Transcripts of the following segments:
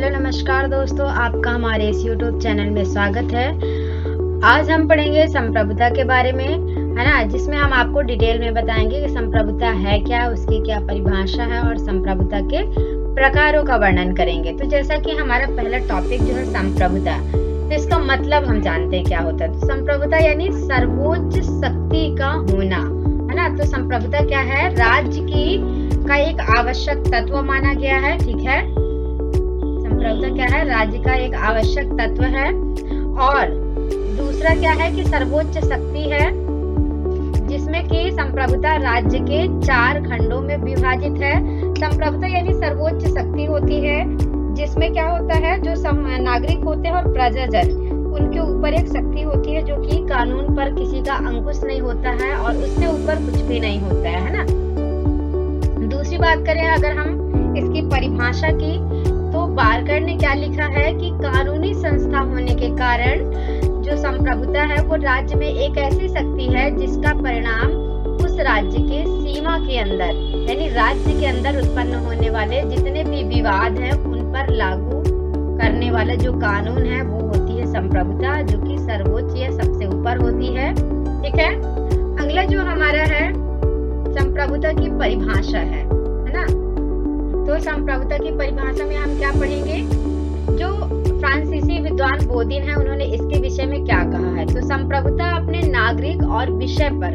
Hello नमस्कार दोस्तों, आपका हमारे इस यूट्यूब चैनल में स्वागत है। आज हम पढ़ेंगे संप्रभुता के बारे में, है ना, जिसमें हम आपको डिटेल में बताएंगे कि संप्रभुता है क्या, उसकी क्या परिभाषा है और संप्रभुता के प्रकारों का वर्णन करेंगे। तो जैसा कि हमारा पहला टॉपिक जो है संप्रभुता, तो इसका मतलब हम जानते हैं क्या होता है। तो संप्रभुता यानी सर्वोच्च शक्ति का होना, है ना। तो संप्रभुता क्या है, राज्य की का एक आवश्यक तत्व माना गया है। ठीक है, संप्रभुता क्या है, राज्य का एक आवश्यक तत्व है। और दूसरा क्या है कि सर्वोच्च शक्ति है, जिसमें कि संप्रभुता राज्य के 4 खंडों में विभाजित है। संप्रभुता यानी सर्वोच्च शक्ति होती है, जिसमें क्या होता है, जो नागरिक होते हैं और प्रजाजन, उनके ऊपर एक शक्ति होती है जो कि कानून पर किसी का अंकुश नहीं होता है और उससे ऊपर कुछ भी नहीं होता है ना। दूसरी बात करें अगर हम इसकी परिभाषा की, तो बारकर ने क्या लिखा है कि कानूनी संस्था होने के कारण जो संप्रभुता है वो राज्य में एक ऐसी शक्ति है जिसका परिणाम उस राज्य के सीमा के अंदर, यानी राज्य के अंदर उत्पन्न होने वाले जितने भी विवाद हैं उन पर लागू करने वाला जो कानून है वो होती है संप्रभुता, जो कि सर्वोच्च या सबसे ऊपर होती है। ठीक है, अगला जो हमारा है संप्रभुता की परिभाषा है ना। तो संप्रभुता की परिभाषा में हम क्या पढ़ेंगे, जो फ्रांसीसी विद्वान बोदिन है उन्होंने इसके विषय में क्या कहा है। तो संप्रभुता अपने नागरिक और विषय पर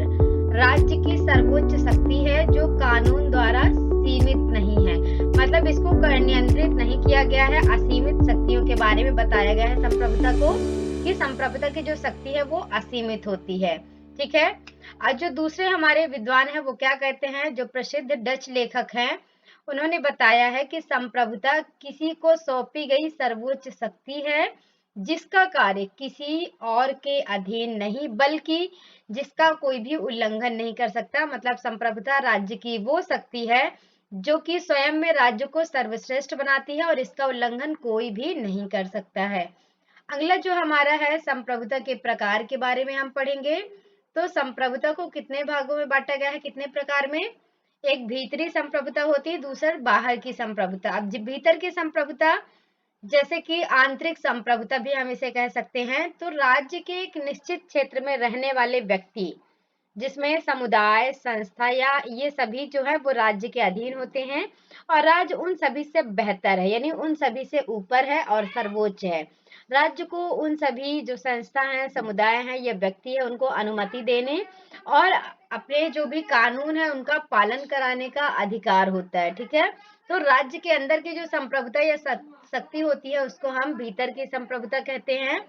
राज्य की सर्वोच्च शक्ति है जो कानून द्वारा सीमित नहीं है, मतलब इसको नियंत्रित नहीं किया गया है। असीमित शक्तियों के बारे में बताया गया है संप्रभुता को, कि संप्रभुता की जो शक्ति है वो असीमित होती है। ठीक है, आज जो दूसरे हमारे विद्वान है वो क्या कहते हैं, जो प्रसिद्ध डच लेखक हैं, उन्होंने बताया है कि संप्रभुता किसी को सौंपी गई सर्वोच्च शक्ति है जिसका कार्य किसी और के अधीन नहीं बल्कि जिसका कोई भी उल्लंघन नहीं कर सकता। मतलब संप्रभुता राज्य की वो शक्ति है जो कि स्वयं में राज्य को सर्वश्रेष्ठ बनाती है और इसका उल्लंघन कोई भी नहीं कर सकता है। अगला जो हमारा है संप्रभुता के प्रकार के बारे में हम पढ़ेंगे। तो संप्रभुता को कितने भागों में बांटा गया है, कितने प्रकार में। एक भीतरी संप्रभुता होती है, दूसरा बाहर की संप्रभुता। अब भीतर की संप्रभुता जैसे कि आंतरिक संप्रभुता भी हम इसे कह सकते हैं। तो राज्य के एक निश्चित क्षेत्र में रहने वाले व्यक्ति, जिसमें समुदाय, संस्था या ये सभी जो है वो राज्य के अधीन होते हैं और राज्य उन सभी से बेहतर है, यानी उन सभी से ऊपर है और सर्वोच्च है। राज्य को उन सभी जो संस्था है, समुदाय है या व्यक्ति है उनको अनुमति देने और अपने जो भी कानून है उनका पालन कराने का अधिकार होता है। ठीक है, तो राज्य के अंदर की जो संप्रभुता या शक्ति होती है उसको हम भीतर की संप्रभुता कहते हैं।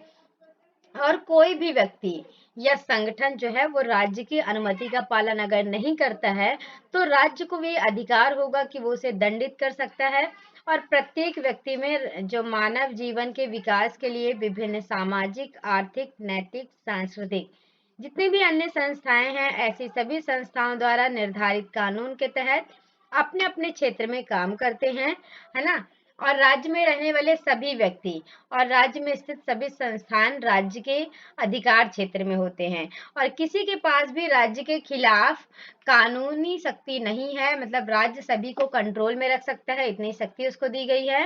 और कोई भी व्यक्ति या संगठन जो है वो राज्य की अनुमति का पालन अगर नहीं करता है तो राज्य को भी अधिकार होगा कि वो उसे दंडित कर सकता है। और प्रत्येक व्यक्ति में जो मानव जीवन के विकास के लिए विभिन्न सामाजिक, आर्थिक, नैतिक, सांस्कृतिक जितनी भी अन्य संस्थाएं हैं, ऐसी सभी संस्थाओं द्वारा निर्धारित कानून के तहत अपने अपने क्षेत्र में काम करते हैं, है ना। और राज्य में रहने वाले सभी व्यक्ति और राज्य में स्थित सभी संस्थान राज्य के अधिकार क्षेत्र में होते हैं और किसी के पास भी राज्य के खिलाफ कानूनी शक्ति नहीं है, मतलब राज्य सभी को कंट्रोल में रख सकता है, इतनी शक्ति उसको दी गई है।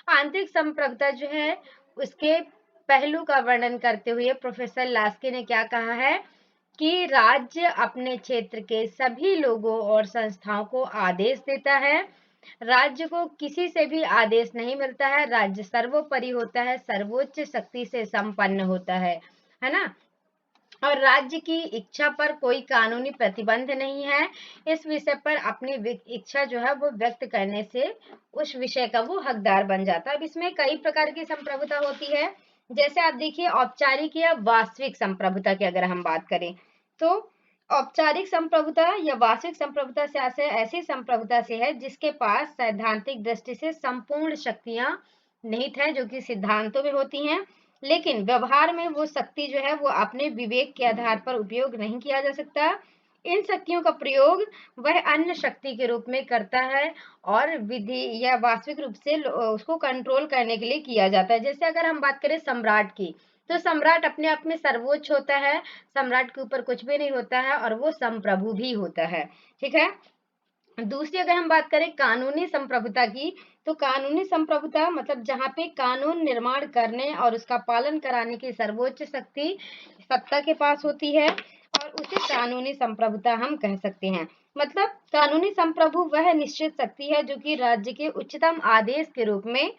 आंतरिक संप्रभुता जो है उसके पहलू का वर्णन करते हुए प्रोफेसर लास्की ने क्या कहा है कि राज्य अपने क्षेत्र के सभी लोगों और संस्थाओं को आदेश देता है। राज्य को किसी से भी आदेश नहीं मिलता है, राज्य सर्वोपरि होता है, सर्वोच्च शक्ति से संपन्न होता है ना। और राज्य की इच्छा पर कोई कानूनी प्रतिबंध नहीं है। इस विषय पर अपनी इच्छा जो है वो व्यक्त करने से उस विषय का वो हकदार बन जाता है। अब इसमें कई प्रकार की संप्रभुता होती है, जैसे आप देखिए औपचारिक या वास्तविक संप्रभुता की अगर हम बात करें, तो औपचारिक संप्रभुता या वास्तविक संप्रभुता से ऐसी संप्रभुता से है जिसके पास सैद्धांतिक दृष्टि से संपूर्ण शक्तियां निहित है, जो कि सिद्धांतों में होती हैं, लेकिन व्यवहार में वो शक्ति जो है वो अपने विवेक के आधार पर उपयोग नहीं किया जा सकता। इन शक्तियों का प्रयोग वह अन्य शक्ति के रूप में करता है और विधि या वास्तविक रूप से उसको कंट्रोल करने के लिए किया जाता है। जैसे अगर हम बात करें सम्राट की, तो सम्राट अपने आप में सर्वोच्च होता है, सम्राट के ऊपर कुछ भी नहीं होता है और वो संप्रभु भी होता है। ठीक है, दूसरी अगर हम बात करें कानूनी संप्रभुता की, तो कानूनी संप्रभुता मतलब जहाँ पे कानून निर्माण करने और उसका पालन कराने की सर्वोच्च शक्ति सत्ता के पास होती है, और उसे कानूनी संप्रभुता हम कह सकते हैं। मतलब कानूनी संप्रभु वह निश्चित शक्ति है जो कि राज्य के उच्चतम आदेश के रूप में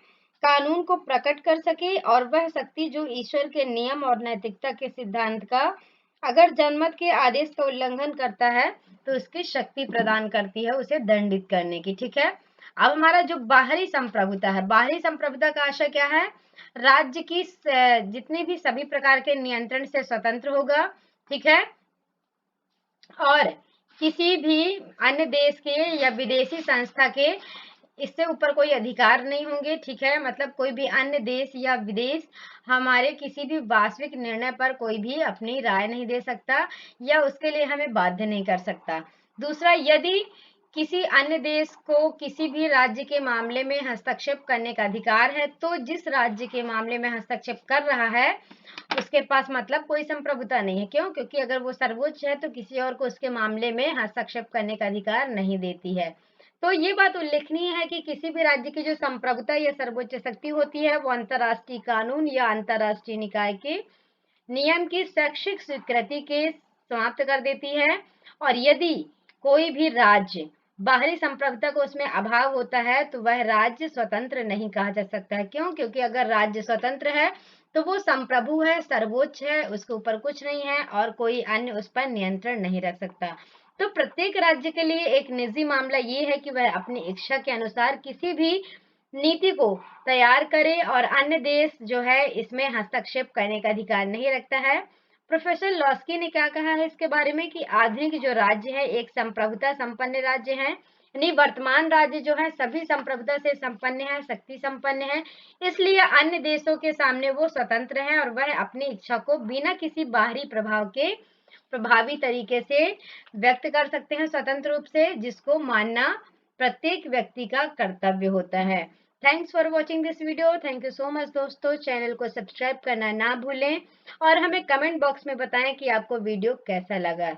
कानून को प्रकट कर सके, और वह शक्ति जो ईश्वर के नियम और नैतिकता के सिद्धांत का अगर जनमत के आदेश का उल्लंघन करता है तो उसकी शक्ति प्रदान करती है उसे दंडित करने की। ठीक है, अब हमारा जो बाहरी संप्रभुता है, बाहरी संप्रभुता का आशय क्या है? राज्य की जितने भी सभी प्रकार के नियंत्रण से स्वतंत्र होगा। ठीक है, और किसी भी अन्य देश के या विदेशी संस्था के इससे ऊपर कोई अधिकार नहीं होंगे। ठीक है, मतलब कोई भी अन्य देश या विदेश हमारे किसी भी वास्तविक निर्णय पर कोई भी अपनी राय नहीं दे सकता या उसके लिए हमें बाध्य नहीं कर सकता। दूसरा, यदि किसी अन्य देश को किसी भी राज्य के मामले में हस्तक्षेप करने का अधिकार है, तो जिस राज्य के मामले में हस्तक्षेप कर रहा है उसके पास मतलब कोई संप्रभुता नहीं है। क्यों? क्योंकि अगर वो सर्वोच्च है तो किसी और को उसके मामले में हस्तक्षेप करने का अधिकार नहीं देती है। तो ये बात उल्लेखनीय है कि किसी भी राज्य की जो संप्रभुता या सर्वोच्च शक्ति होती है वो अंतर्राष्ट्रीय कानून या अंतर्राष्ट्रीय निकाय के नियम की शैक्षिक स्वीकृति के समाप्त कर देती है। और यदि कोई भी राज्य बाहरी संप्रभुता को उसमें अभाव होता है तो वह राज्य स्वतंत्र नहीं कहा जा सकता है। क्यों? क्योंकि अगर राज्य स्वतंत्र है तो वो संप्रभु है, सर्वोच्च है, उसके ऊपर कुछ नहीं है और कोई अन्य उस पर नियंत्रण नहीं रख सकता। तो प्रत्येक राज्य के लिए एक निजी मामला ये है कि वह अपनी इच्छा के अनुसार किसी भी नीति को तैयार करे और अन्य देश जो है इसमें हस्तक्षेप करने का अधिकार नहीं रखता है। प्रोफेसर लॉस्की ने क्या कहा है इसके बारे में कि आधुनिक जो राज्य है एक संप्रभुता संपन्न राज्य है, यानी वर्तमान राज्य जो है सभी संप्रभुता से संपन्न है, शक्ति संपन्न है, इसलिए अन्य देशों के सामने वो स्वतंत्र है और वह अपनी इच्छा को बिना किसी बाहरी प्रभाव के प्रभावी तरीके से व्यक्त कर सकते हैं स्वतंत्र रूप से, जिसको मानना प्रत्येक व्यक्ति का कर्तव्य होता है। Thanks for watching this video. Thank you so much दोस्तों। चैनल को सब्सक्राइब करना ना भूलें और हमें कमेंट बॉक्स में बताएं कि आपको वीडियो कैसा लगा।